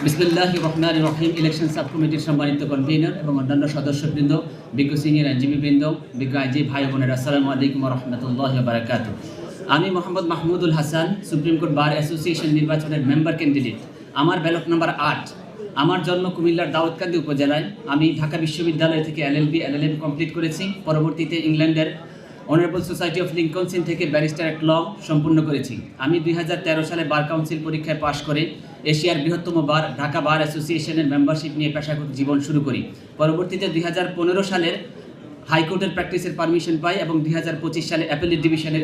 বিসমিল্লাহির রহমানির রহিম। Election sub কমিটির সম্মানিত কনভেনর এবং অন্যান্য সদস্যবৃন্দ, বিজ্ঞ সিনিয়র আইনজীবীবৃন্দ, বিজ্ঞ আইনজীবী ভাই বোনেরা, আসসালামু আলাইকুম ওয়া রাহমাতুল্লাহি ওয়া বারাকাতুহু। আমি Mohammad Mahmudul Hasan, supreme court bar association নির্বাচনের মেম্বার ক্যান্ডিডেট। আমার ব্যালট নাম্বার 8। আমার জন্ম কুমিল্লার দাউদকান্দি উপজেলায়। আমি ঢাকা বিশ্ববিদ্যালয় থেকে এলএলএম কমপ্লিট করেছি। পরবর্তীতে ইংল্যান্ডের অনারেবল সোসাইটি অফ লিঙ্কনসিন থেকে ব্যারিস্টার অ্যাট ল সম্পূর্ণ করেছি। আমি 2013 সালে বার কাউন্সিল পরীক্ষায় পাশ করে এশিয়ার বৃহত্তম বার ঢাকা বার অ্যাসোসিয়েশনের মেম্বারশিপ নিয়ে পেশাগত জীবন শুরু করি। পরবর্তীতে 2015 সালের হাইকোর্টের প্র্যাকটিসের পারমিশন পাই এবং 2025 সালে অ্যাপেলেট ডিভিশনের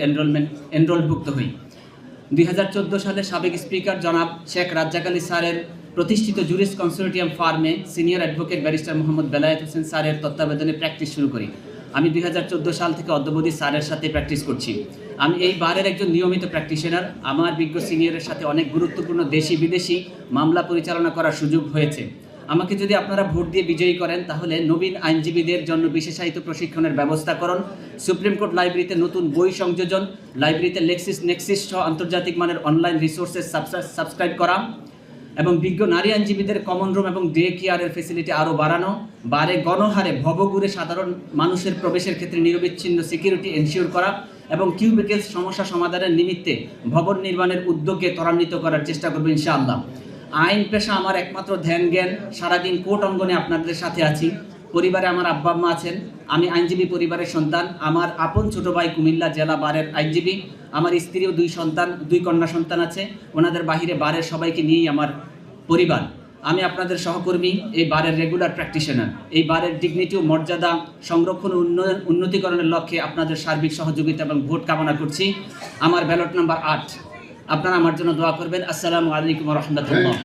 এনরোলভুক্ত হই। 2014 সালে সাবেক স্পিকার জনাব শেখ রাজ্জাক আলী স্যারের প্রতিষ্ঠিত জুরিস কনসোর্টিয়াম ফার্মে senior advocate barrister Mohammad Belayet Hossain স্যারের তত্ত্বাবধানে প্র্যাকটিস শুরু করি। আমি 2014 সাল থেকে অদ্যাবধি স্যারের সাথে প্র্যাকটিস করছি। আমি এই বারের একজন নিয়মিত প্র্যাকটিশনার। আমার বিজ্ঞ সিনিয়রের সাথে অনেক গুরুত্বপূর্ণ দেশি বিদেশি মামলা পরিচালনা করার সুযোগ হয়েছে। আমাকে যদি আপনারা ভোট দিয়ে বিজয়ী করেন, তাহলে নবীন আইনজীবীদের জন্য বিশেষায়িত প্রশিক্ষণের ব্যবস্থা করুন, সুপ্রিম কোর্ট লাইব্রেরিতে নতুন বই সংযোজন, লাইব্রেরিতে লেক্সিস নেক্সিস সহ আন্তর্জাতিক মানের অনলাইন রিসোর্সেস সাবস্ক্রাইব করা এবং বিজ্ঞ নারী আইনজীবীদের কমন রুম এবং ডে কেয়ারের ফেসিলিটি আরও বাড়ানো, বারে গণহারে ভবঘুরে সাধারণ মানুষের প্রবেশের ক্ষেত্রে নিরবিচ্ছিন্ন সিকিউরিটি এনশিওর করা এবং কিউবিকেলস সমস্যা সমাধানের নিমিত্তে ভবন নির্মাণের উদ্যোগকে ত্বরান্বিত করার চেষ্টা করবো ইনশাআল্লাহ। আইন পেশা আমার একমাত্র ধ্যান জ্ঞান। সারাদিন কোর্ট অঙ্গনে আপনাদের সাথে আছি। পরিবারে আমার আব্বা আম্মা আছেন। আমি আইনজীবী পরিবারের সন্তান। আমার আপন ছোট ভাই কুমিল্লা জেলা বারের আইনজীবী। আমার স্ত্রীও 2 কন্যা সন্তান আছে। ওনাদের বাহিরে বারের সবাইকে নিয়েই আমার পরিবার। আমি আপনাদের সহকর্মী, এই বারের রেগুলার প্র্যাকটিশনার। এই বারের ডিগনিটি ও মর্যাদা সংরক্ষণ ও উন্নতিকরণের লক্ষ্যে আপনাদের সার্বিক সহযোগিতা এবং ভোট কামনা করছি। আমার ব্যালট নাম্বার 8। আপনারা আমার জন্য দোয়া করবেন। আসসালামু আলাইকুম ওয়া রাহমাতুল্লাহ।